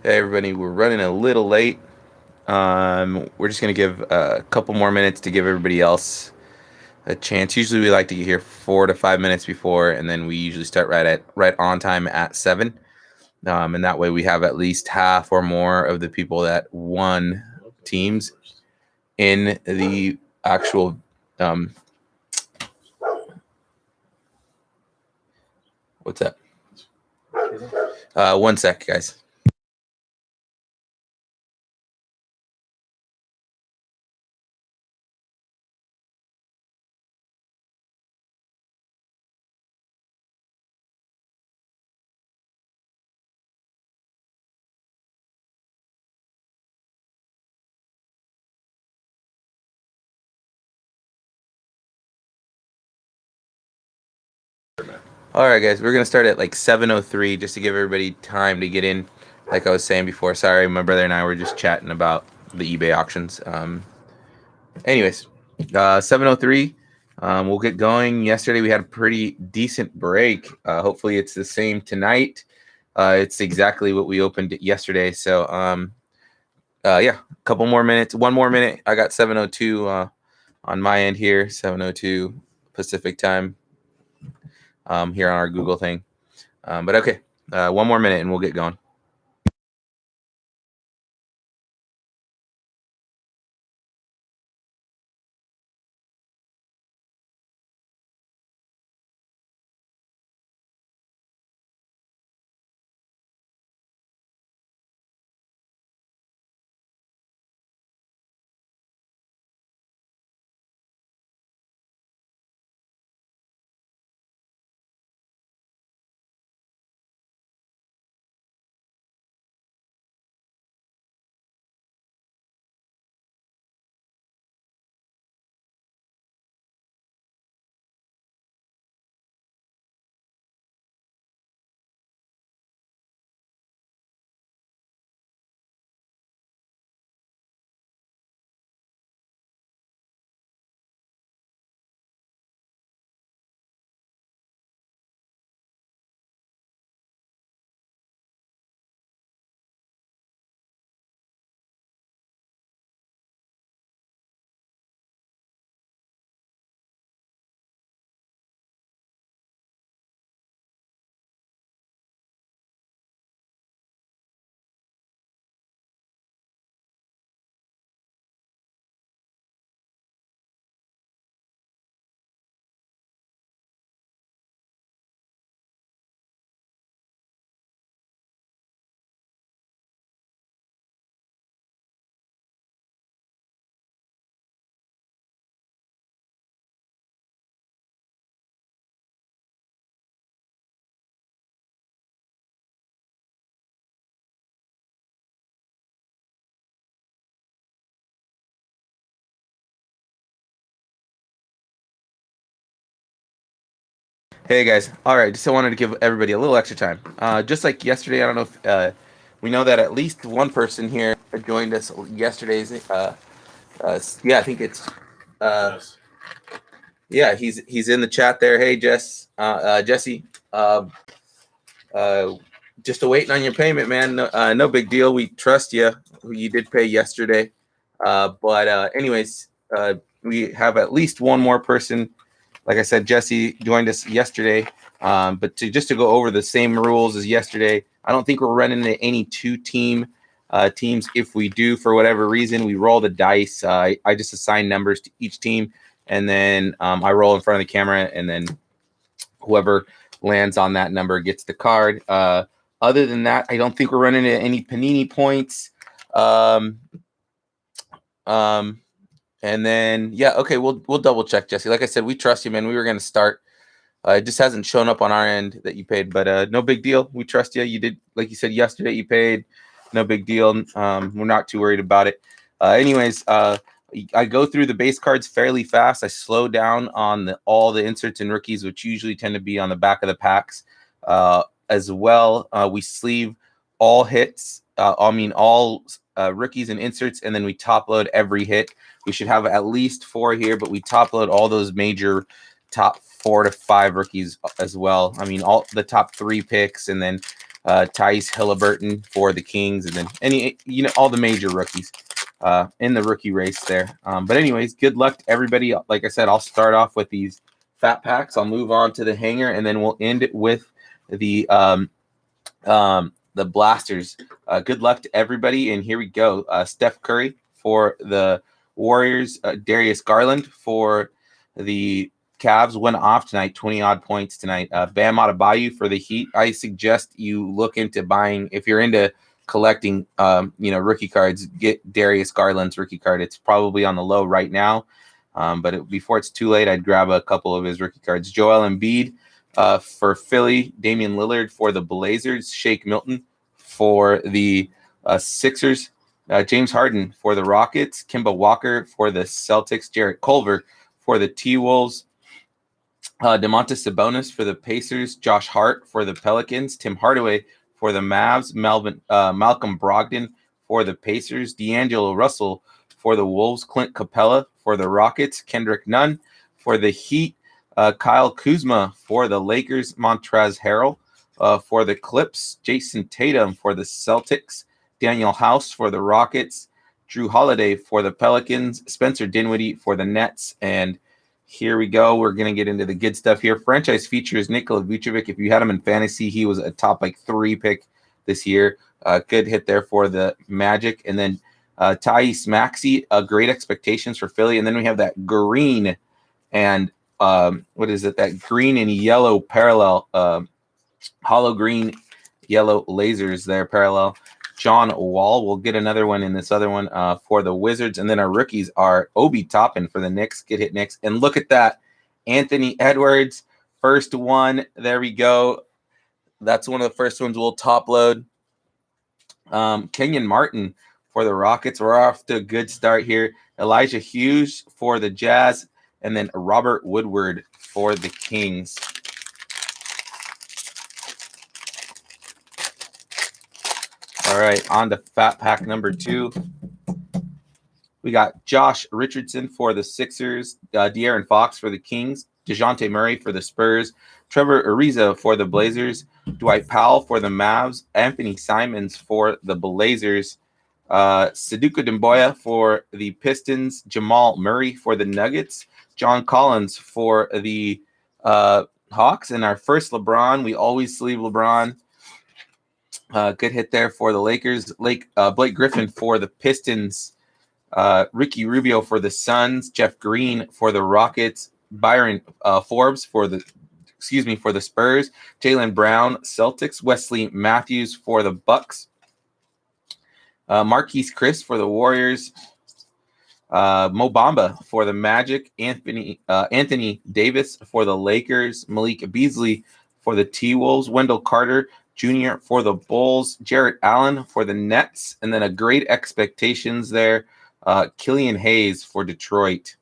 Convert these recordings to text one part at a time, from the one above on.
Hey everybody, we're running a little late. We're just gonna give a couple more minutes to give everybody else a chance. Usually we like to get here 4 to 5 minutes before, and then we usually start right on time at 7. And that way we have at least half or more of the people that won teams in the actual. Um, what's that? 1 sec, guys. All right, guys, we're gonna start at like 7:03 just to give everybody time to get in. Like I was saying before, sorry, my brother and I were just chatting about the eBay auctions. Anyways, 7:03. We'll get going. Yesterday we had a pretty decent break. Hopefully it's the same tonight. It's exactly what we opened yesterday. So yeah, a couple more minutes. One more minute. I got 7:02 on my end here. 7:02 Pacific time. Here on our Google thing. But okay, one more minute and we'll get going. Hey guys, all right. Just I wanted to give everybody a little extra time. Just like yesterday, I don't know if we know that at least one person here joined us yesterday's. Yeah, I think it's. Yes. Yeah, he's in the chat there. Hey, Jesse. Uh, uh, just awaiting on your payment, man. No big deal. We trust you. You did pay yesterday, but anyways, we have at least one more person. Like I said, Jesse joined us yesterday. But just to go over the same rules as yesterday, I don't think we're running into any teams. If we do, for whatever reason, we roll the dice. I just assign numbers to each team, and then I roll in front of the camera, and then whoever lands on that number gets the card. Other than that, I don't think we're running into any panini points. Um, um, and then yeah, okay, we'll double check, Jesse. Like I said, we trust you, man. We were gonna start. It just hasn't shown up on our end that you paid, but no big deal. We trust you. You did, like you said yesterday, you paid. No big deal. We're not too worried about it. Anyways, I go through the base cards fairly fast. I slow down on all the inserts and rookies, which usually tend to be on the back of the packs as well. We sleeve all hits. All rookies and inserts, and then we top load every hit. We should have at least 4 here, but we top load all those major top 4 to 5 rookies as well. I mean, all the top 3 picks, and then Tice Halliburton for the Kings, and then all the major rookies in the rookie race there. But anyways, good luck to everybody. Like I said, I'll start off with these fat packs. I'll move on to the hanger, and then we'll end it with the blasters. Good luck to everybody, and here we go. Steph Curry for the Warriors. Darius Garland for the Cavs went off tonight, 20-odd points tonight. Bam Adebayo for the Heat. I suggest you look into buying, if you're into collecting, rookie cards, get Darius Garland's rookie card. It's probably on the low right now, but before it's too late, I'd grab a couple of his rookie cards. Joel Embiid for Philly. Damian Lillard for the Blazers. Shake Milton for the Sixers. James Harden for the Rockets. Kemba Walker for the Celtics. Jarrett Culver for the T-Wolves. Domantas Sabonis for the Pacers. Josh Hart for the Pelicans. Tim Hardaway for the Mavs. Malcolm Brogdon for the Pacers. D'Angelo Russell for the Wolves. Clint Capella for the Rockets. Kendrick Nunn for the Heat. Kyle Kuzma for the Lakers. Montrezl Harrell for the Clips. Jason Tatum for the Celtics. Daniel House for the Rockets. Drew Holiday for the Pelicans. Spencer Dinwiddie for the Nets. And here we go. We're going to get into the good stuff here. Franchise features Nikola Vucevic. If you had him in fantasy, he was a top 3 pick this year. Good hit there for the Magic. And then Tyrese Maxey, great expectations for Philly. And then we have that green and that green and yellow parallel, hollow green, yellow lasers there parallel. John Wall. We'll get another one in this other one for the Wizards. And then our rookies are Obi Toppin for the Knicks. Get hit Knicks. And look at that. Anthony Edwards, first one. There we go. That's one of the first ones we'll top load. Kenyon Martin for the Rockets. We're off to a good start here. Elijah Hughes for the Jazz. And then Robert Woodward for the Kings. All right, on to fat pack number 2. We got Josh Richardson for the Sixers, De'Aaron Fox for the Kings, DeJounte Murray for the Spurs, Trevor Ariza for the Blazers, Dwight Powell for the Mavs, Anthony Simons for the Blazers, Seduka Demboya for the Pistons, Jamal Murray for the Nuggets, John Collins for the Hawks, and our first LeBron. We always sleeve LeBron. Good hit there for the Lakers. Blake Griffin for the Pistons. Ricky Rubio for the Suns. Jeff Green for the Rockets. Byron Forbes for the Spurs. Jaylen Brown, Celtics. Wesley Matthews for the Bucks. Marquise Chris for the Warriors. Mo Bamba for the Magic. Anthony Davis for the Lakers. Malik Beasley for the T-Wolves. Wendell Carter Jr. for the Bulls, Jarrett Allen for the Nets, and then a great expectations there, Killian Hayes for Detroit.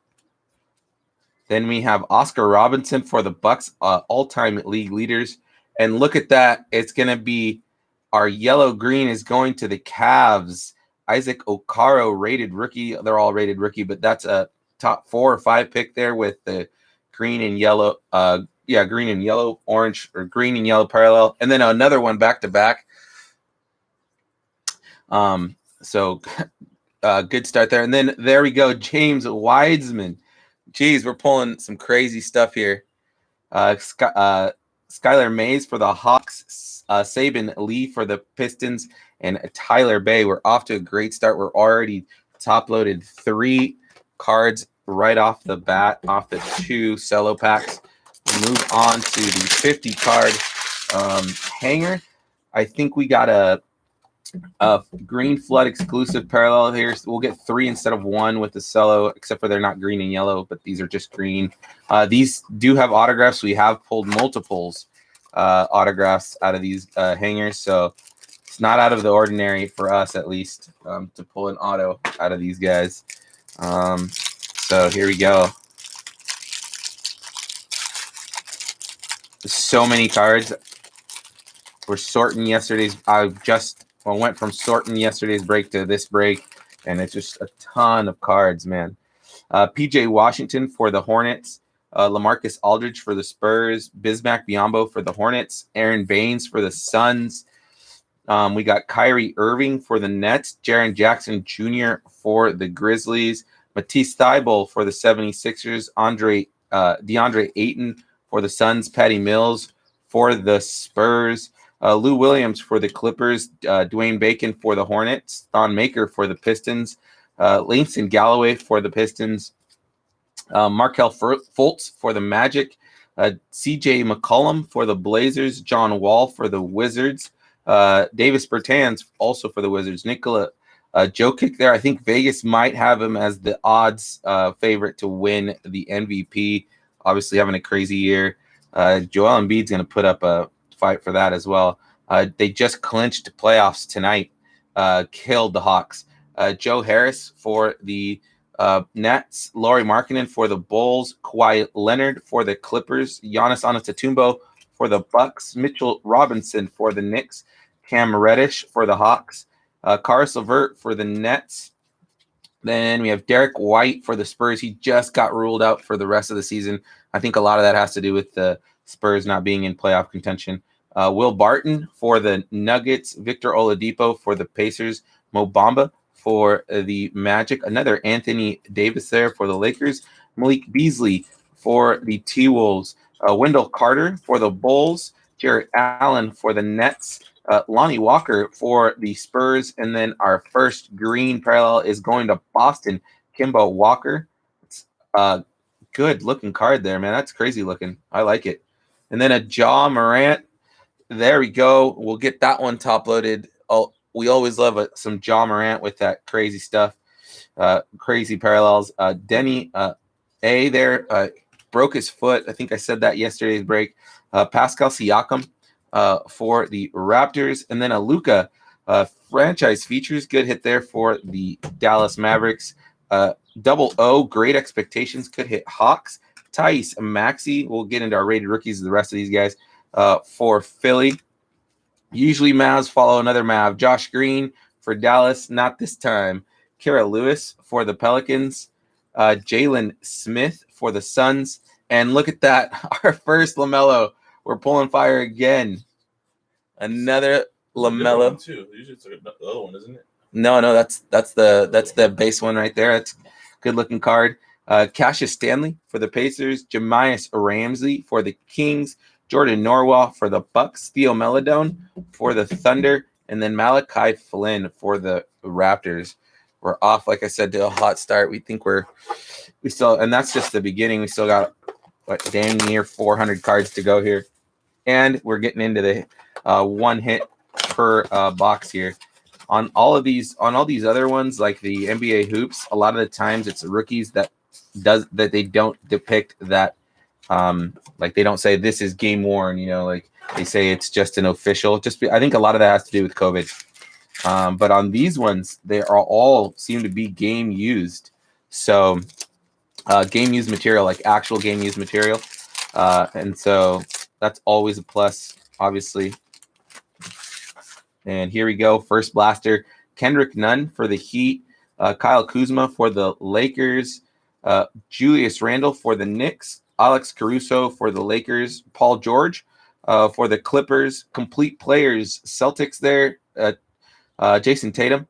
Then we have Oscar Robinson for the Bucks, all-time league leaders. And look at that. It's going to be our yellow-green is going to the Cavs. Isaac Okaro, rated rookie. They're all rated rookie, but that's a top 4 or 5 pick there with the green and yellow green and yellow, orange, or green and yellow parallel. And then another one back-to-back. So good start there. And then there we go, James Wiseman. Geez, we're pulling some crazy stuff here. Skylar Mays for the Hawks, Saban Lee for the Pistons, and Tyler Bay. We're off to a great start. We're already top-loaded 3 cards right off the bat, off the 2 cello packs. Move on to the 50-card hanger. I think we got a green flood exclusive parallel here. So we'll get 3 instead of 1 with the cello, except for they're not green and yellow, but these are just green. These do have autographs. We have pulled multiples autographs out of these hangers, so it's not out of the ordinary for us, at least, to pull an auto out of these guys. So here we go. So many cards. We're sorting yesterday's. I went from sorting yesterday's break to this break, and it's just a ton of cards, man. PJ Washington for the Hornets. LaMarcus Aldridge for the Spurs. Bismack Biyombo for the Hornets. Aaron Baines for the Suns. We got Kyrie Irving for the Nets, Jaren Jackson Jr. for the Grizzlies, Matisse Thybulle for the 76ers, DeAndre Ayton for the Suns, Patty Mills for the Spurs, Lou Williams for the Clippers, Dwayne Bacon for the Hornets, Thon Maker for the Pistons, Langston Galloway for the Pistons, Markelle Fultz for the Magic, CJ McCollum for the Blazers, John Wall for the Wizards, Davis Bertans also for the Wizards, Nikola Jokic there. I think Vegas might have him as the odds favorite to win the MVP. Obviously having a crazy year. Joel Embiid's going to put up a fight for that as well. They just clinched playoffs tonight, killed the Hawks. Joe Harris for the Nets, Lauri Markkanen for the Bulls, Kawhi Leonard for the Clippers, Giannis Antetokounmpo for the Bucks, Mitchell Robinson for the Knicks, Cam Reddish for the Hawks, Caris LeVert for the Nets. Then we have Derek White for the Spurs. He just got ruled out for the rest of the season. I think a lot of that has to do with the Spurs not being in playoff contention. Will Barton for the Nuggets, Victor Oladipo for the Pacers, Mo Bamba for the Magic, another Anthony Davis there for the Lakers, Malik Beasley for the T-Wolves, Wendell Carter for the Bulls, Jarrett Allen for the Nets, Lonnie Walker for the Spurs, and then our first green parallel is going to Boston, Kemba Walker. It's a good-looking card there, man. That's crazy looking. I like it. And then a Ja Morant. There we go. We'll get that one top-loaded. Oh, we always love some Ja Morant with that crazy stuff, crazy parallels. Denny A there broke his foot. I think I said that yesterday's break. Pascal Siakam for the Raptors. And then a Luka franchise features. Good hit there for the Dallas Mavericks. Double O, great expectations. Could hit Hawks. Tyrese Maxey. We'll get into our rated rookies of the rest of these guys for Philly. Usually Mavs follow another Mav. Josh Green for Dallas, not this time. Kira Lewis for the Pelicans. Jalen Smith for the Suns. And look at that, our first LaMelo. We're pulling fire again. Another LaMelo. Too. Usually it's like the other one, isn't it? No, that's the base one right there. That's a good looking card. Cassius Stanley for the Pacers. Jamias Ramsey for the Kings. Jordan Norwell for the Bucks, Theo Melodone for the Thunder, and then Malachi Flynn for the Raptors. We're off, like I said, to a hot start. We think we still, and that's just the beginning. We still got damn near 400 cards to go here, and we're getting into the one hit per box here. On all these other ones, like the NBA hoops, a lot of the times it's rookies that they don't depict that. Like they don't say this is game worn, like they say it's just an official. I think a lot of that has to do with COVID. But on these ones, they are all seem to be game used. So game used material, like actual game used material. And so that's always a plus, obviously. And here we go. First blaster, Kendrick Nunn for the Heat, Kyle Kuzma for the Lakers, Julius Randle for the Knicks, Alex Caruso for the Lakers, Paul George for the Clippers, complete players, Celtics there, Jason Tatum,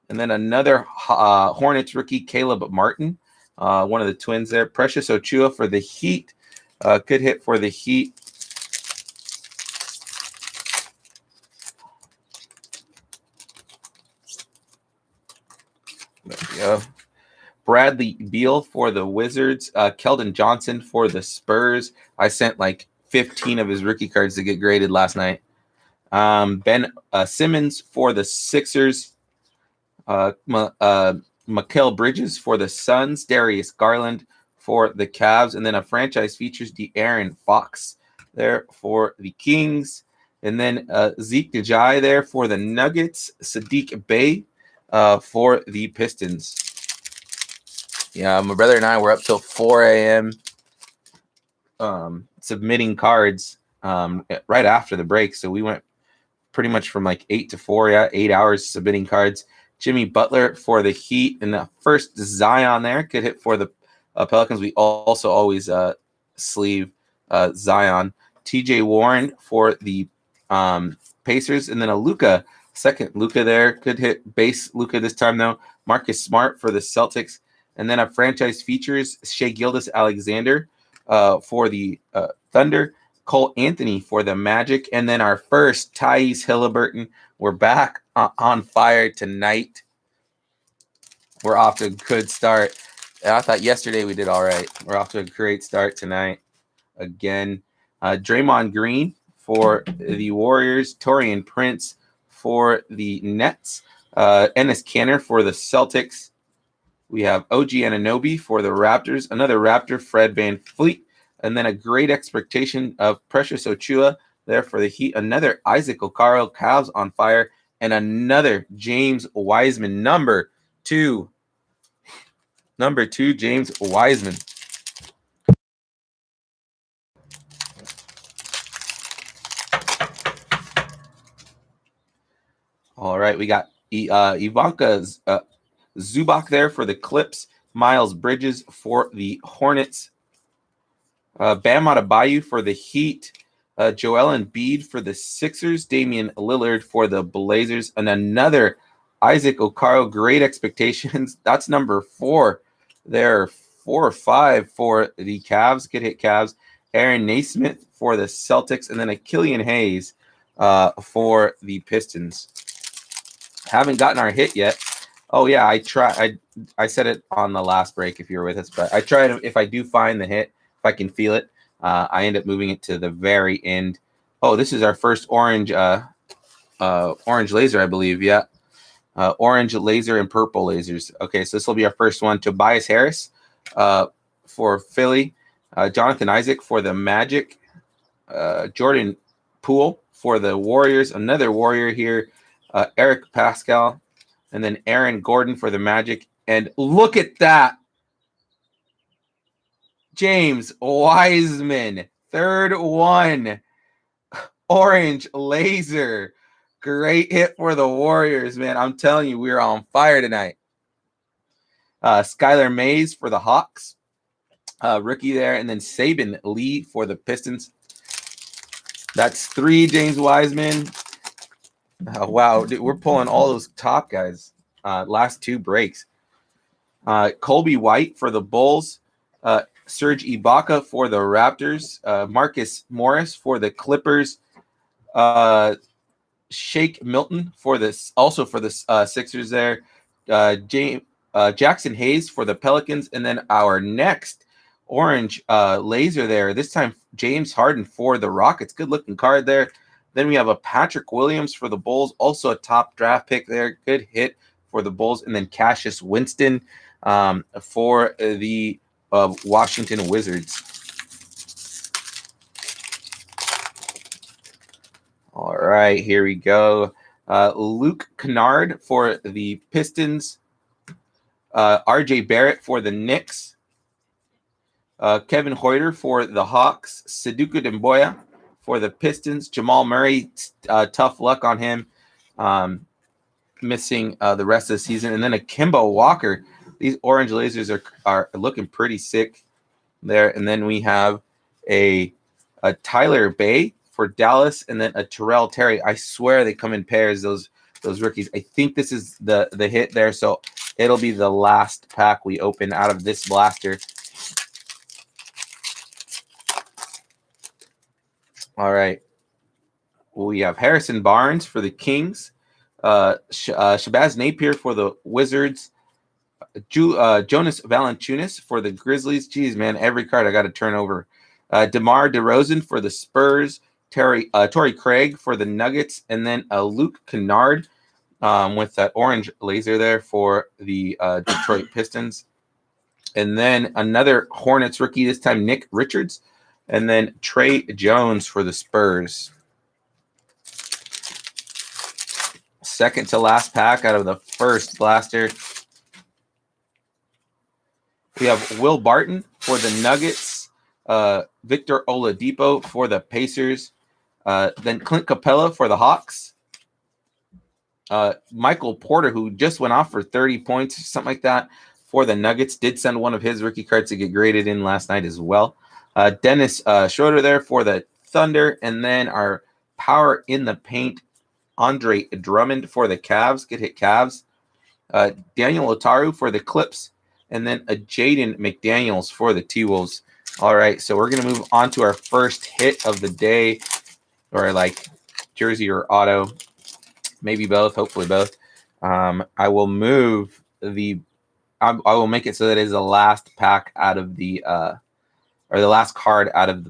and then another Hornets rookie, Caleb Martin, one of the twins there, Precious Ochoa for the Heat, good hit for the Heat. There we go. Bradley Beal for the Wizards, Keldon Johnson for the Spurs. I sent like 15 of his rookie cards to get graded last night. Ben Simmons for the Sixers, Mikal Bridges for the Suns, Darius Garland for the Cavs, and then a franchise features De'Aaron Fox there for the Kings, and then Zeke Njai there for the Nuggets, Sadiq Bey for the Pistons. Yeah, my brother and I were up till 4 a.m. Submitting cards right after the break. So we went pretty much from like 8 to 4, 8 hours submitting cards. Jimmy Butler for the Heat, and the first Zion there. Good hit for the Pelicans. We also always sleeve Zion. TJ Warren for the Pacers, and then a Luka, second Luka there. Good hit base Luka this time, though. Marcus Smart for the Celtics. And then a franchise features Shai Gilgeous-Alexander for the Thunder. Cole Anthony for the Magic. And then our first, Tyrese Haliburton. We're back on fire tonight. We're off to a good start. I thought yesterday we did all right. We're off to a great start tonight. Again, Draymond Green for the Warriors. Taurean Prince for the Nets. Enes Kanter for the Celtics. We have OG Anunoby for the Raptors. Another Raptor, Fred VanVleet. And then a great expectation of Precious Achiuwa there for the Heat. Another Isaac Okoro, Cavs on fire. And another James Wiseman, number two, James Wiseman. All right, we got Ivanka Zubac there for the Clips. Miles Bridges for the Hornets. Bam Adebayo for the Heat. Joel Embiid for the Sixers. Damian Lillard for the Blazers. And another Isaac Okoro. Great expectations. That's number 4. There, 4 or 5 for the Cavs. Good hit Cavs. Aaron Naismith for the Celtics. And then a Killian Hayes for the Pistons. Haven't gotten our hit yet. Oh yeah, I said it on the last break if you were with us, but I try to, if I do find the hit, if I can feel it, I end up moving it to the very end. Oh, this is our first orange orange laser, I believe. Yeah. Orange laser and purple lasers. Okay, so this will be our first one. Tobias Harris for Philly. Jonathan Isaac for the Magic. Jordan Poole for the Warriors. Another Warrior here. Eric Pascal, and then Aaron Gordon for the Magic. And look at that. James Wiseman, third one. Orange laser. Great hit for the Warriors, man. I'm telling you, we're on fire tonight. Skylar Mays for the Hawks. Rookie there. And then Saban Lee for the Pistons. That's 3 James Wiseman. Oh, wow, dude, we're pulling all those top guys. Last 2 breaks. Colby White for the Bulls. Serge Ibaka for the Raptors. Marcus Morris for the Clippers. Shake Milton for this, also for the Sixers there. Jackson Hayes for the Pelicans. And then our next orange laser there. This time James Harden for the Rockets. Good looking card there. Then we have a Patrick Williams for the Bulls, also a top draft pick there. Good hit for the Bulls. And then Cassius Winston for the Washington Wizards. All right, here we go. Luke Kennard for the Pistons. RJ Barrett for the Knicks. Kevin Huerter for the Hawks. Seduka Demboya for the Pistons. Jamal Murray, tough luck on him, missing the rest of the season. And then a Kemba Walker. These orange lasers are looking pretty sick there. And then we have a Tyler Bay for Dallas, and then a Terrell Terry. I swear they come in pairs, those rookies. I think this is the hit there, so it'll be the last pack we open out of this blaster. All right. We have Harrison Barnes for the Kings. Shabazz Napier for the Wizards. Jonas Valanciunas for the Grizzlies. Jeez, man, every card I got to turn over. DeMar DeRozan for the Spurs. Torrey Craig for the Nuggets. And then Luke Kennard with that orange laser there for the Detroit Pistons. And then another Hornets rookie, this time Nick Richards. And then Trey Jones for the Spurs. Second to last pack out of the first blaster. We have Will Barton for the Nuggets. Victor Oladipo for the Pacers. Then Clint Capella for the Hawks. Michael Porter, who just went off for 30 points, something like that, for the Nuggets. Did send one of his rookie cards to get graded in last night as well. Dennis Schroeder there for the Thunder. And then our Power in the Paint Andre Drummond for the Cavs. Good hit, Cavs. Daniel Otaru for the Clips. And then a Jaden McDaniels for the T-Wolves. All right, so we're going to move on to our first hit of the day, or like jersey or auto, maybe both, hopefully both. I will move I will make it so that it is the last pack out of the or the last card out of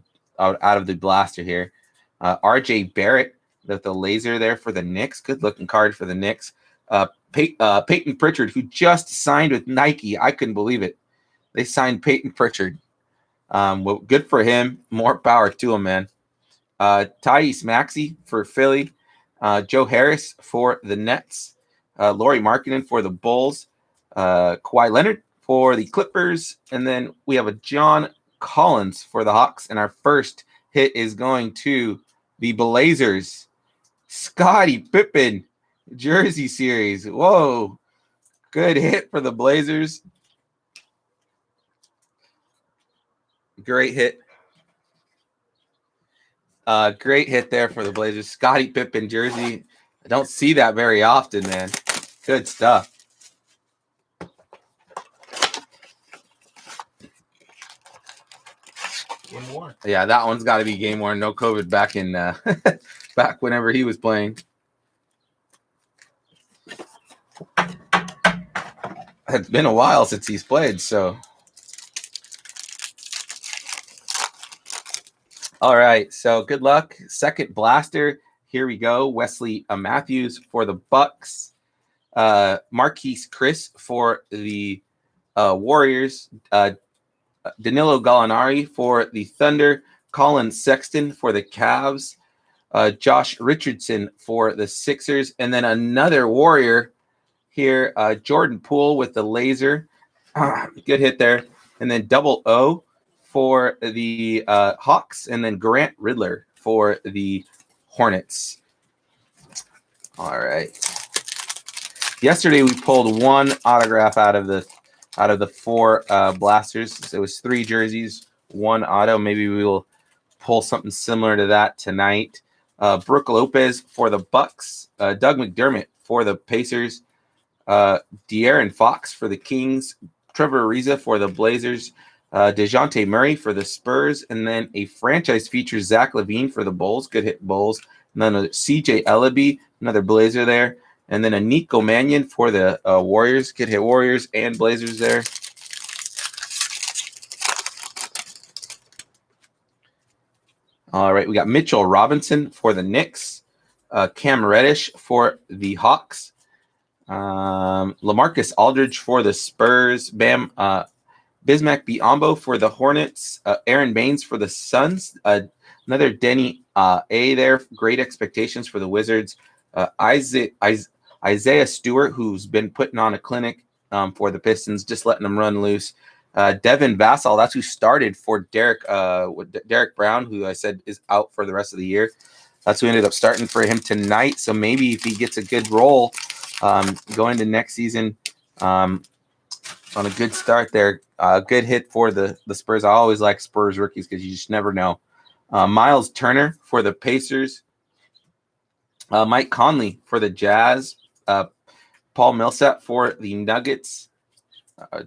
the blaster here. R.J. Barrett with the laser there for the Knicks. Good looking card for the Knicks. Peyton Pritchard, who just signed with Nike. I couldn't believe it. They signed Peyton Pritchard. Well, good for him. More power to him, man. Tyrese Maxey for Philly. Joe Harris for the Nets. Lauri Markkanen for the Bulls. Kawhi Leonard for the Clippers. And then we have a John Collins for the Hawks. And our first hit is going to the Blazers. Scottie Pippen jersey series. Whoa. Good hit for the Blazers. Great hit. Great hit there for the Blazers. Scottie Pippen jersey. I don't see that very often, man. Good stuff. Game one. Yeah, that one's got to be game one. No COVID back in back whenever he was playing. It's been a while since he's played, so. All right, so good luck. Second blaster. Here we go. Wesley Matthews for the Bucks. Marquise Chris for the Warriors. Danilo Gallinari for the Thunder. Colin Sexton for the Cavs. Josh Richardson for the Sixers. And then another Warrior here. Jordan Poole with the laser. Good hit there. And then double O for the Hawks. And then Grant Riddler for the Hornets. All right. Yesterday we pulled one autograph out of the four blasters. So it was 3 jerseys, 1 auto. Maybe we will pull something similar to that tonight. Brooke Lopez for the Bucks. Doug McDermott for the Pacers. De'Aaron Fox for the Kings. Trevor Ariza for the Blazers. DeJounte Murray for the Spurs. And then a franchise feature, Zach LaVine for the Bulls. Good hit, Bulls. And then a CJ Ellaby, another Blazer there. And then a Nico Mannion for the Warriors. Good hit, Warriors and Blazers there. All right, we got Mitchell Robinson for the Knicks. Cam Reddish for the Hawks. LaMarcus Aldridge for the Spurs. Bismack Biyombo for the Hornets. Aaron Baines for the Suns. Another Denny A there. Great expectations for the Wizards. Isaiah Stewart, who's been putting on a clinic for the Pistons, just letting them run loose. Devin Vassell, that's who started for Derek Brown, who I said is out for the rest of the year. That's who ended up starting for him tonight. So maybe if he gets a good role going to next season on a good start there, good hit for the Spurs. I always like Spurs rookies because you just never know. Miles Turner for the Pacers. Mike Conley for the Jazz. Paul Millsap for the Nuggets.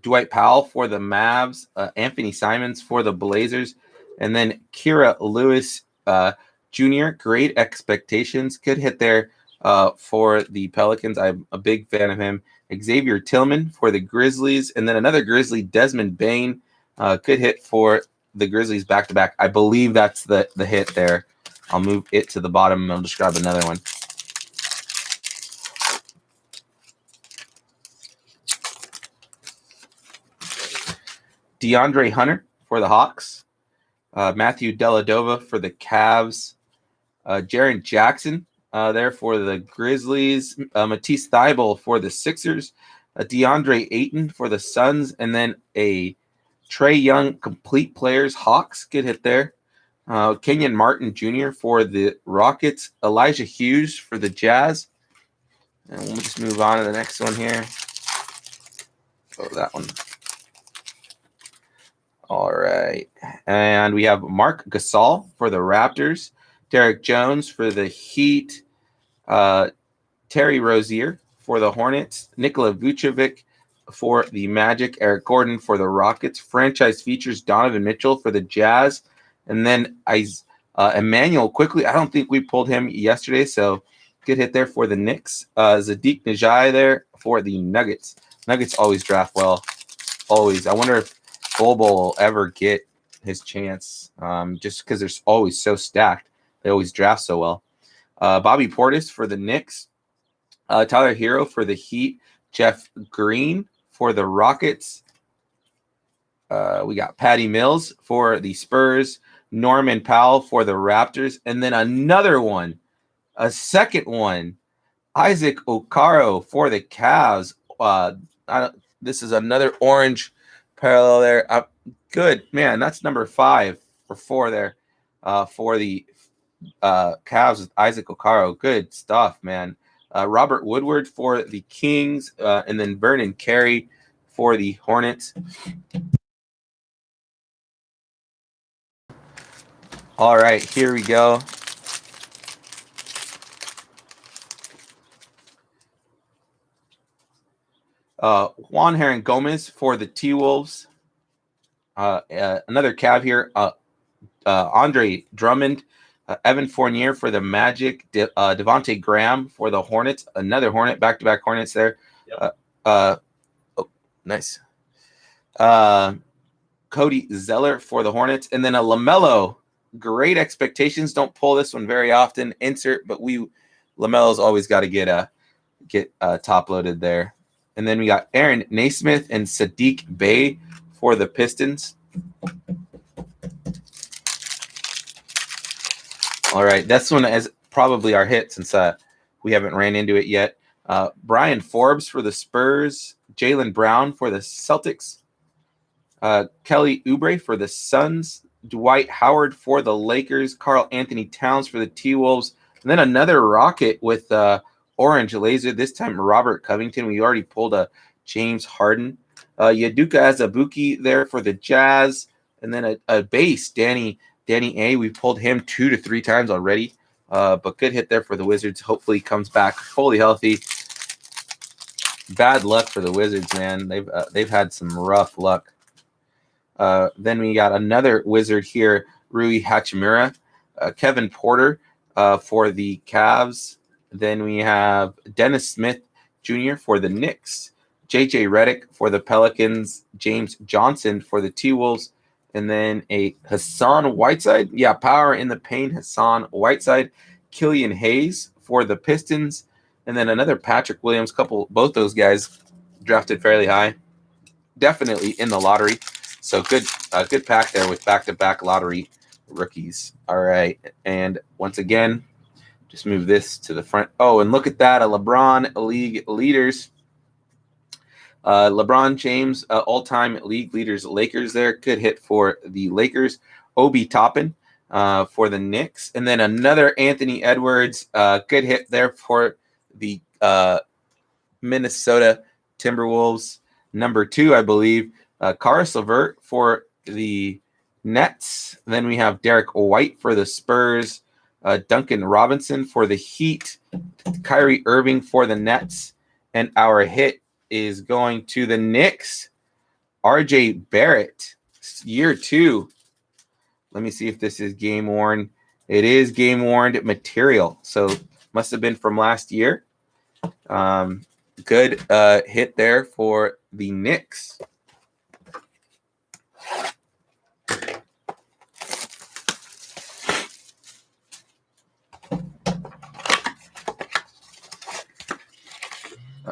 Dwight Powell for the Mavs. Anthony Simons for the Blazers. And then Kira Lewis Jr. Great expectations. Good hit there for the Pelicans. I'm a big fan of him. Xavier Tillman for the Grizzlies. And then another Grizzly, Desmond Bane. Good hit for the Grizzlies back-to-back. I believe that's the hit there. I'll move it to the bottom and I'll just grab another one. DeAndre Hunter for the Hawks. Matthew Dellavedova for the Cavs. Jaren Jackson there for the Grizzlies. Matisse Thybulle for the Sixers. DeAndre Ayton for the Suns. And then a Trae Young complete players Hawks. Good hit there. Kenyon Martin Jr. for the Rockets. Elijah Hughes for the Jazz. And we'll just move on to the next one here. Oh, that one. All right. And we have Mark Gasol for the Raptors. Derek Jones for the Heat. Terry Rozier for the Hornets, Nikola Vucevic for the Magic, Eric Gordon for the Rockets, franchise features Donovan Mitchell for the Jazz, and then Emmanuel quickly. I don't think we pulled him yesterday, so good hit there for the Knicks. Sadiq Najai there for the Nuggets. Nuggets always draft well, always. I wonder if Bobo will ever get his chance, just because they're always so stacked. They always draft so well. Bobby Portis for the Knicks, Tyler Hero for the Heat, Jeff Green for the Rockets. We got Patty Mills for the Spurs, Norman Powell for the Raptors, and then another one, a second one, Isaac Okaro for the Cavs. This is another orange parallel there. Good, man. That's number 5 or 4 there for the Cavs with Isaac Okaro. Good stuff, man. Robert Woodward for the Kings, and then Vernon Carey for the Hornets. All right, here we go. Juan Hernan Gomez for the T-Wolves. Another Cav here. Andre Drummond, Evan Fournier for the Magic, Devontae Graham for the Hornets. Another Hornet, back-to-back Hornets there. Yep. Nice. Cody Zeller for the Hornets, and then a LaMelo. Great expectations. Don't pull this one very often. Insert, but LaMelo's always got to get top loaded there. And then we got Aaron Naismith and Sadiq Bey for the Pistons. All right, this one is probably our hit since we haven't ran into it yet. Brian Forbes for the Spurs, Jaylen Brown for the Celtics, Kelly Oubre for the Suns, Dwight Howard for the Lakers, Karl Anthony Towns for the T-Wolves, and then another Rocket with orange laser, this time Robert Covington. We already pulled a James Harden. Yaduka Azubuike there for the Jazz, and then a base, Danny A. We pulled him 2 to 3 times already, but good hit there for the Wizards. Hopefully comes back fully healthy. Bad luck for the Wizards, man. They've had some rough luck. Then we got another Wizard here, Rui Hachimura, Kevin Porter for the Cavs. Then we have Dennis Smith Jr. for the Knicks, JJ Redick for the Pelicans, James Johnson for the T-Wolves, and then a Hassan Whiteside. Yeah, power in the paint, Hassan Whiteside, Killian Hayes for the Pistons, and then another Patrick Williams. Both those guys drafted fairly high, definitely in the lottery. So good pack there with back-to-back lottery rookies. All right, and once again, just move this to the front. Oh, and look at that, a LeBron league leaders. LeBron James, all-time league leaders, Lakers there. Good hit for the Lakers. Obi Toppin for the Knicks. And then another Anthony Edwards. Good hit there for the Minnesota Timberwolves. Number 2, I believe. Caris LeVert for the Nets. Then we have Derek White for the Spurs. Duncan Robinson for the Heat. Kyrie Irving for the Nets. And our hit is going to the Knicks. RJ Barrett, year 2. Let me see if this is game worn. It is game worn material, so must have been from last year. Good hit there for the Knicks.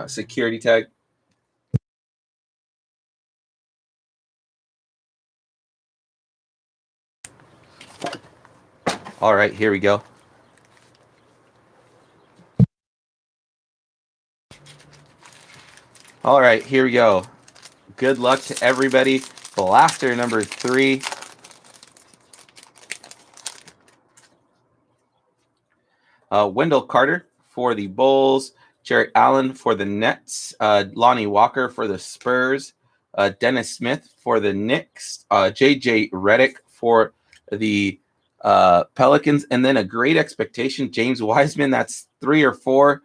Security tag. All right, here we go. All right, here we go. Good luck to everybody. Blaster number 3. Wendell Carter for the Bulls. Jarrett Allen for the Nets. Lonnie Walker for the Spurs. Dennis Smith for the Knicks. JJ Redick for the Pelicans. And then a great expectation, James Wiseman. That's 3 or 4.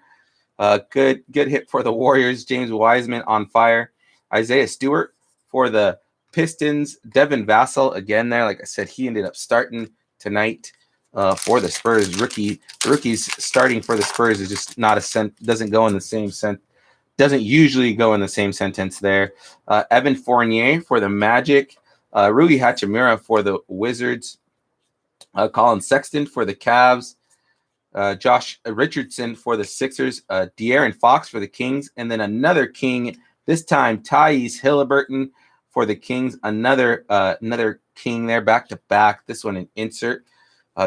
Good hit for the Warriors. James Wiseman on fire. Isaiah Stewart for the Pistons. Devin Vassell again there. Like I said, he ended up starting tonight for the Spurs. Rookies starting for the Spurs is just not doesn't go in the same sense. Doesn't usually go in the same sentence there. Evan Fournier for the Magic. Rui Hachimura for the Wizards. Colin Sexton for the Cavs. Josh Richardson for the Sixers. De'Aaron Fox for the Kings. And then another King, this time Tyrese Haliburton for the Kings. Another King there, back to back. This one an insert.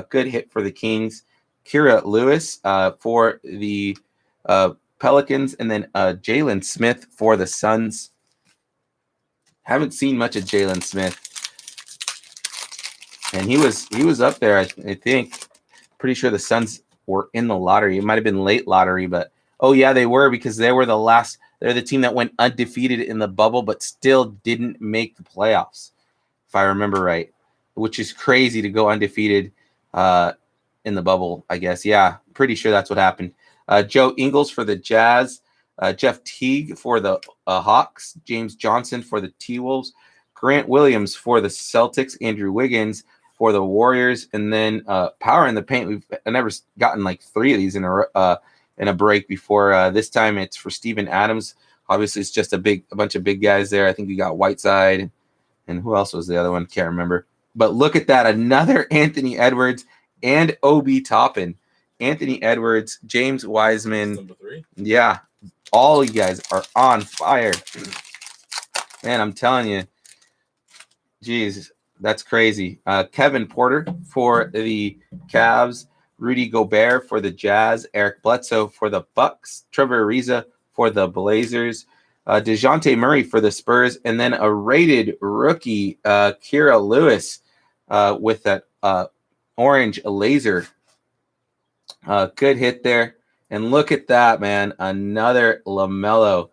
Good hit for the Kings. Kira Lewis for the Pelicans. And then Jalen Smith for the Suns. Haven't seen much of Jalen Smith. And he was up there, I think. Pretty sure the Suns were in the lottery. It might have been late lottery, but oh yeah, they were, because they were they're the team that went undefeated in the bubble, but still didn't make the playoffs, if I remember right, which is crazy to go undefeated in the bubble, I guess. Yeah, pretty sure that's what happened. Joe Ingles for the Jazz. Jeff Teague for the Hawks. James Johnson for the T-Wolves. Grant Williams for the Celtics. Andrew Wiggins for the Warriors. And then power in the paint. We've never gotten like 3 of these in a break before. This time it's for Steven Adams. Obviously, it's just a bunch of big guys there. I think we got Whiteside. And who else was the other one? Can't remember. But look at that. Another Anthony Edwards and Obi Toppin. Anthony Edwards, James Wiseman. Number 3. Yeah. All you guys are on fire. Man, I'm telling you. Jeez, that's crazy. Kevin Porter for the Cavs. Rudy Gobert for the Jazz. Eric Bledsoe for the Bucks. Trevor Ariza for the Blazers. DeJounte Murray for the Spurs. And then a rated rookie, Kira Lewis, with that orange laser. Good hit there. And look at that, man. Another LaMelo.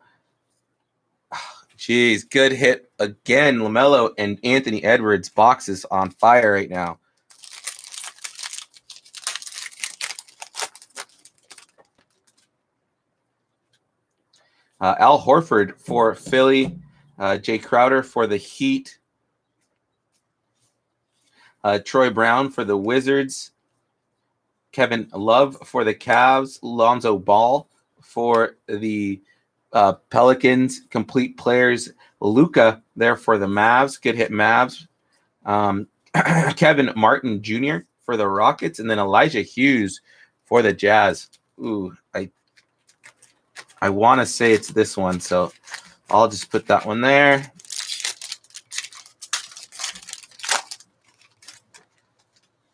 Jeez, good hit again. LaMelo and Anthony Edwards boxes on fire right now. Al Horford for Philly. Jay Crowder for the Heat. Troy Brown for the Wizards. Kevin Love for the Cavs. Lonzo Ball for the Pelicans. Complete players. Luka there for the Mavs. Good hit Mavs. Kevin Martin Jr. for the Rockets. And then Elijah Hughes for the Jazz. Ooh, I want to say it's this one, so I'll just put that one there.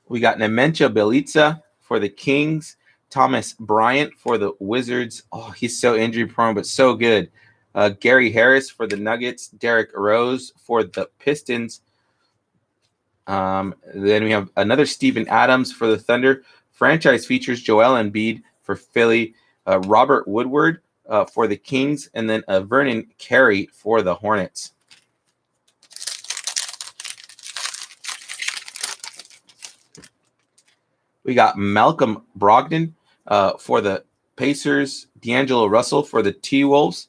We got Nementia Bjelica for the Kings. Thomas Bryant for the Wizards. Oh, he's so injury prone, but so good. Gary Harris for the Nuggets. Derrick Rose for the Pistons. Then we have another Steven Adams for the Thunder. Franchise features Joel Embiid for Philly. Robert Woodward for the Kings. And then Vernon Carey for the Hornets. We got Malcolm Brogdon for the Pacers. D'Angelo Russell for the T-Wolves.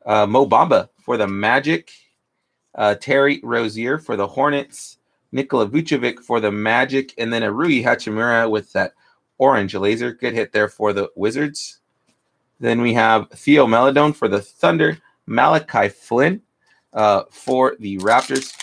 Mo Bamba for the Magic. Terry Rozier for the Hornets. Nikola Vucevic for the Magic. And then a Rui Hachimura with that orange laser. Good hit there for the Wizards. Then we have Theo Maledon for the Thunder. Malachi Flynn for the Raptors.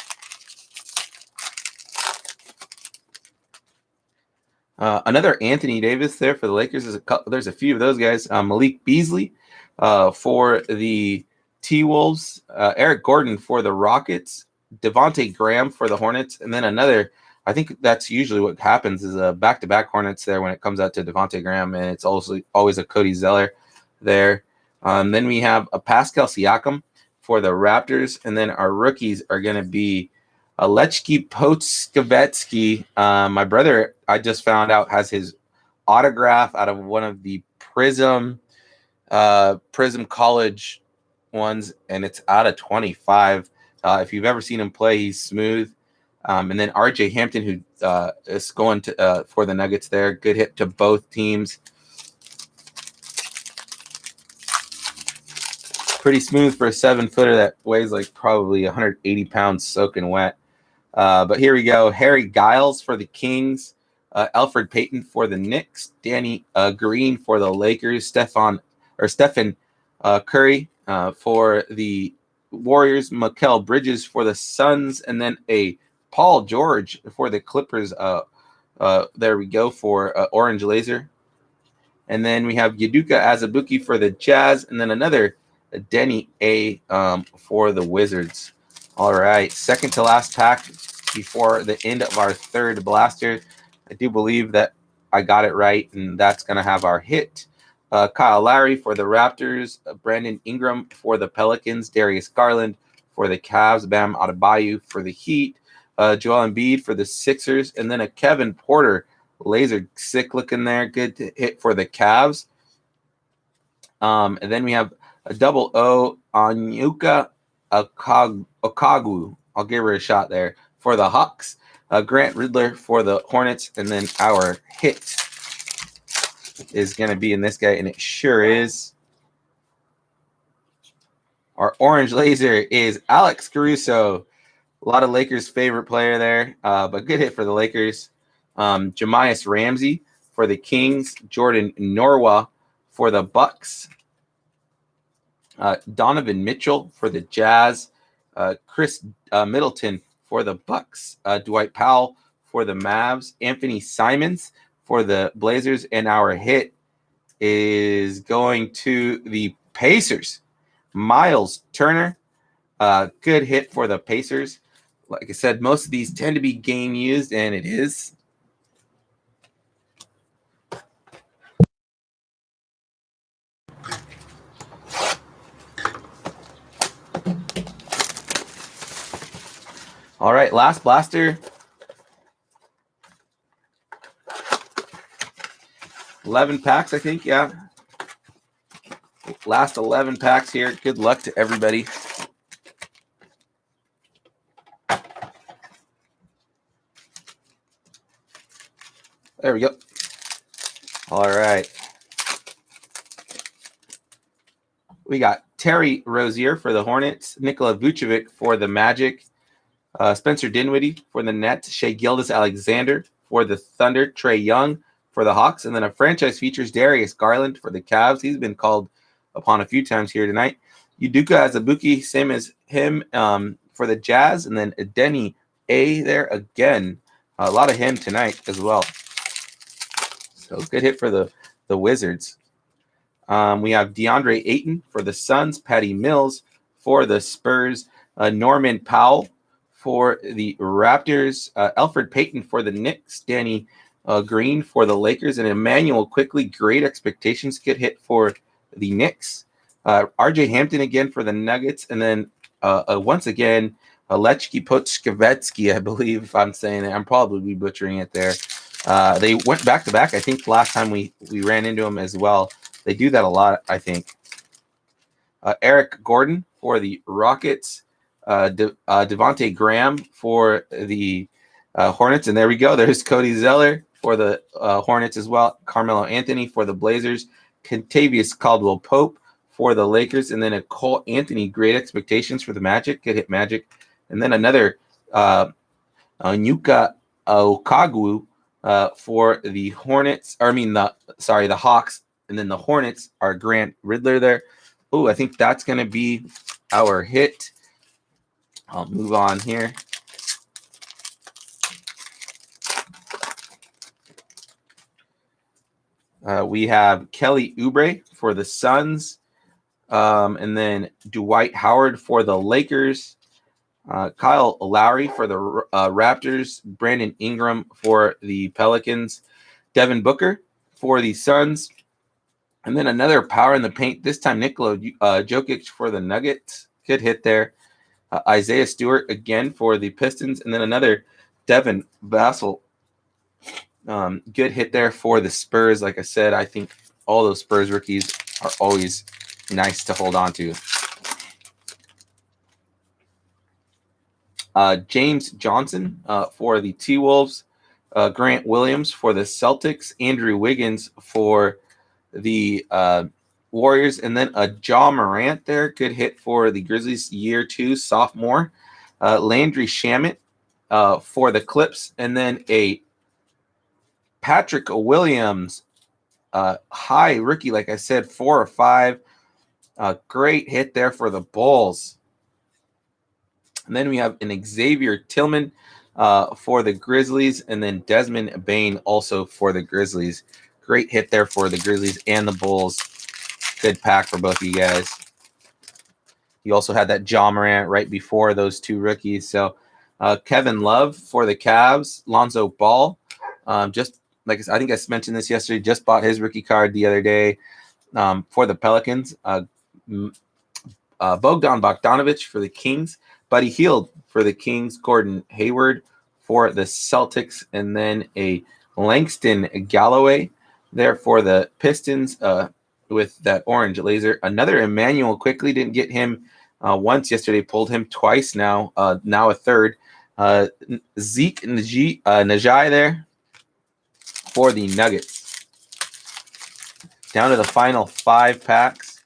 Another Anthony Davis there for the Lakers. There's a few of those guys. Malik Beasley for the T-Wolves. Eric Gordon for the Rockets. Devontae Graham for the Hornets. And then another, I think that's usually what happens, is a back-to-back Hornets there when it comes out to Devontae Graham. And it's also always a Cody Zeller there. Then we have a Pascal Siakam for the Raptors. And then our rookies are going to be Lechki Potskavetsky. My brother, I just found out, has his autograph out of one of the Prism College ones, and it's out of 25. If you've ever seen him play, he's smooth. And then RJ Hampton, who is going to for the Nuggets there. Good hit to both teams. Pretty smooth for a 7-footer that weighs like probably 180 pounds soaking wet. But here we go. Harry Giles for the Kings. Elfrid Payton for the Knicks. Danny Green for the Lakers. Stephen Curry for the Warriors. Mikal Bridges for the Suns. And then a Paul George for the Clippers. There we go for Orange Laser. And then we have Udoka Azubuike for the Jazz. And then another Denny A for the Wizards. All right, second to last pack before the end of our third blaster. I do believe that I got it right, and that's going to have our hit. Kyle Lowry for the Raptors, Brandon Ingram for the Pelicans, Darius Garland for the Cavs, Bam Adebayo for the Heat, Joel Embiid for the Sixers, and then a Kevin Porter laser sick looking there. Good hit for the Cavs. And then we have a double O Onyeka Okongwu. I'll give her a shot there for the Hawks. Grant Riddler for the Hornets. And then our hit is going to be in this guy, and it sure is. Our orange laser is Alex Caruso. A lot of Lakers' favorite player there, but good hit for the Lakers. Jamias Ramsey for the Kings. Jordan Norwa for the Bucks. Donovan Mitchell for the Jazz. Chris Middleton for the Bucks. Dwight Powell for the Mavs. Anthony Simons for the Blazers. And our hit is going to the Pacers. Miles Turner. Good hit for the Pacers. Like I said, most of these tend to be game used, and it is. All right, last blaster. 11 packs, I think, yeah. Last 11 packs here. Good luck to everybody. There we go. All right. We got Terry Rozier for the Hornets, Nikola Vucevic for the Magic, Spencer Dinwiddie for the Nets, Shai Gilgeous-Alexander for the Thunder, Trae Young for the Hawks, and then a franchise features Darius Garland for the Cavs. He's been called upon a few times here tonight. Udoka Azubuike, same as him for the Jazz, and then Denny A there again. A lot of him tonight as well. So good hit for the Wizards. We have DeAndre Ayton for the Suns, Patty Mills for the Spurs, Norman Powell for the Raptors, Elfrid Payton for the Knicks, Danny Green for the Lakers, and Emmanuel Quickly. Great expectations. Good hit for the Knicks. RJ Hampton again for the Nuggets, and then once again, Lechki Potskevetsky, I believe, if I'm saying it. I'm probably butchering it there. They went back-to-back. I think last time we ran into them as well. They do that a lot, I think. Eric Gordon for the Rockets. Devontae Graham for the Hornets. And there we go. There's Cody Zeller for the Hornets as well. Carmelo Anthony for the Blazers. Kentavious Caldwell-Pope for the Lakers. And then a Cole Anthony. Great expectations for the Magic. Good hit Magic. And then another Onyeka Okongwu for the Hornets. The Hawks. And then the Hornets are Grant Riddler there. Oh, I think that's going to be our hit. I'll move on here. We have Kelly Oubre for the Suns. And then Dwight Howard for the Lakers. Kyle Lowry for the Raptors. Brandon Ingram for the Pelicans. Devin Booker for the Suns. And then another power in the paint, this time Nikola Jokic for the Nuggets. Good hit there. Isaiah Stewart again for the Pistons. And then another Devin Vassell. Good hit there for the Spurs. Like I said, I think all those Spurs rookies are always nice to hold on to. James Johnson for the T-Wolves. Grant Williams for the Celtics. Andrew Wiggins for the Warriors, and then a Ja Morant there. Good hit for the Grizzlies, year 2, sophomore. Landry Shamet for the Clips, and then a Patrick Williams high rookie, like I said, 4 or 5. Great hit there for the Bulls. And then we have an Xavier Tillman for the Grizzlies, and then Desmond Bain also for the Grizzlies. Great hit there for the Grizzlies and the Bulls. Good pack for both of you guys. You also had that Ja Morant right before those 2 rookies. So Kevin Love for the Cavs, Lonzo Ball. Just like I think I mentioned this yesterday, just bought his rookie card the other day for the Pelicans. Bogdan Bogdanovic for the Kings. Buddy Hield for the Kings. Gordon Hayward for the Celtics. And then a Langston Galloway there for the Pistons with that orange laser. Another Emmanuel Quickly. Didn't get him once yesterday. Pulled him twice now. Now a third. Zeke Najai there for the Nuggets. Down to the final 5 packs.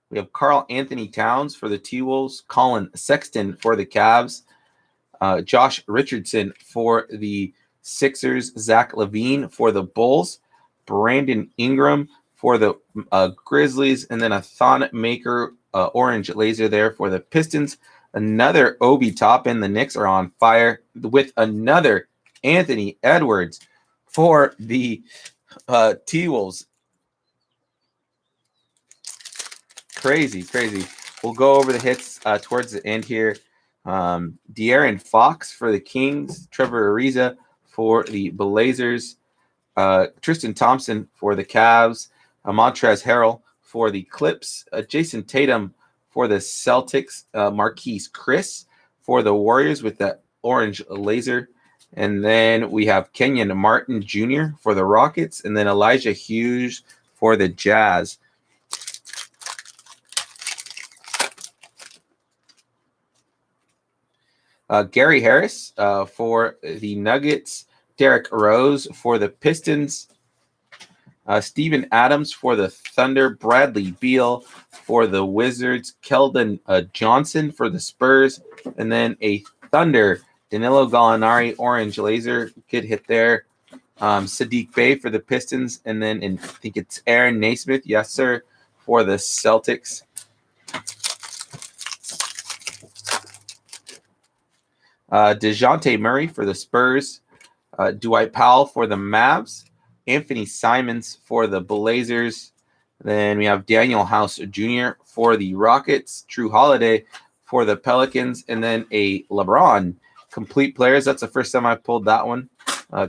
We have Karl Anthony Towns for the T-Wolves, Colin Sexton for the Cavs, Josh Richardson for the Sixers, Zach LaVine for the Bulls, Brandon Ingram for the Grizzlies, and then a Thon Maker orange laser there for the Pistons. Another Obi Toppin. The Knicks are on fire with another Anthony Edwards for the T-Wolves. Crazy. We'll go over the hits towards the end here. De'Aaron Fox for the Kings, Trevor Ariza for the Blazers, Tristan Thompson for the Cavs, Montrezl Harrell for the Clips, Jason Tatum for the Celtics, Marquise Chris for the Warriors with that orange laser. And then we have Kenyon Martin Jr. for the Rockets, and then Elijah Hughes for the Jazz. Gary Harris for the Nuggets, Derrick Rose for the Pistons, Steven Adams for the Thunder, Bradley Beal for the Wizards, Keldon Johnson for the Spurs, and then a Thunder, Danilo Gallinari orange laser. Good hit there. Sadiq Bey for the Pistons, and then I think it's Aaron Naismith, yes sir, for the Celtics. DeJounte Murray for the Spurs, Dwight Powell for the Mavs, Anthony Simons for the Blazers. Then we have Daniel House Jr. for the Rockets, Drew Holiday for the Pelicans, and then a LeBron complete players. That's the first time I pulled that one.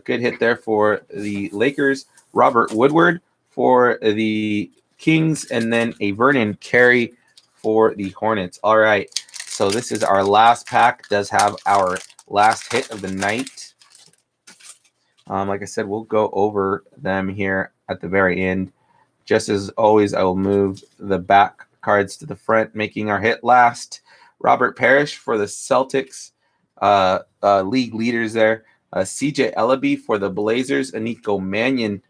Good hit there for the Lakers, Robert Woodward for the Kings, and then a Vernon Carey for the Hornets. All right. So this is our last pack. Does have our last hit of the night. Like I said, we'll go over them here at the very end. Just as always, I will move the back cards to the front, making our hit last. Robert Parrish for the Celtics, league leaders there. CJ Ellaby for the Blazers, Aniko Mannion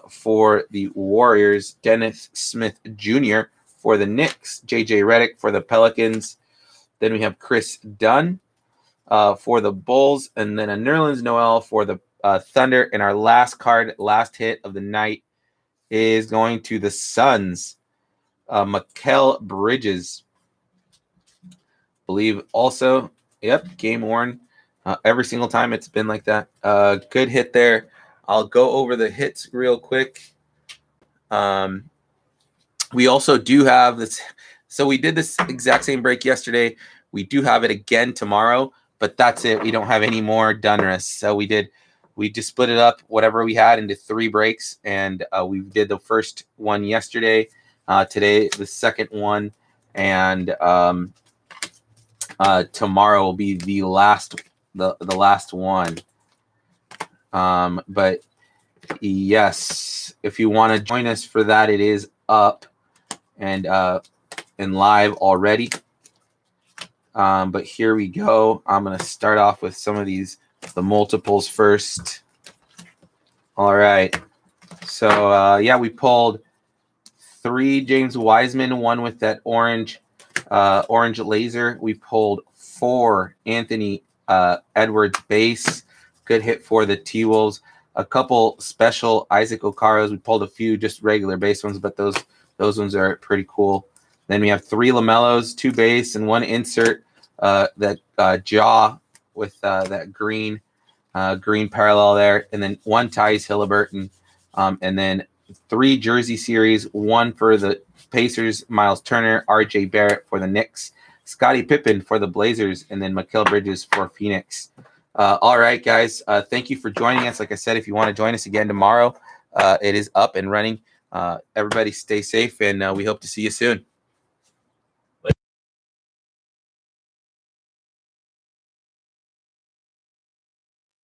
for the Warriors, Dennis Smith Jr. for the Knicks, JJ Redick for the Pelicans. Then we have Chris Dunn for the Bulls, and then a Nerlens Noel for the Thunder. And our last card, last hit of the night, is going to the Suns. Mikal Bridges, believe also. Yep, game worn. Every single time it's been like that. Good hit there. I'll go over the hits real quick. We also do have this. So we did this exact same break yesterday. We do have it again tomorrow, but that's it. We don't have any more Donruss. So we just split it up, whatever we had, into 3 breaks, and we did the first one yesterday. Today, the second one, and tomorrow will be the last one. But yes, if you want to join us for that, it is up and live already. But here we go. I'm going to start off with some of the multiples first. All right. So yeah, we pulled 3 James Wiseman, one with that orange laser. We pulled 4 Anthony Edwards base. Good hit for the T-Wolves. A couple special Isaac Okaros. We pulled a few just regular base ones, but those ones are pretty cool. Then we have 3 LaMelos, 2 base, and 1 insert. That jaw with that green parallel there, and then 1 Tyrese Haliburton, and then 3 jersey series, 1 for the Pacers, Miles Turner, RJ Barrett for the Knicks, Scottie Pippen for the Blazers, and then Mikal Bridges for Phoenix. All right, guys. Thank you for joining us. Like I said, if you want to join us again tomorrow, it is up and running. Everybody stay safe, and we hope to see you soon.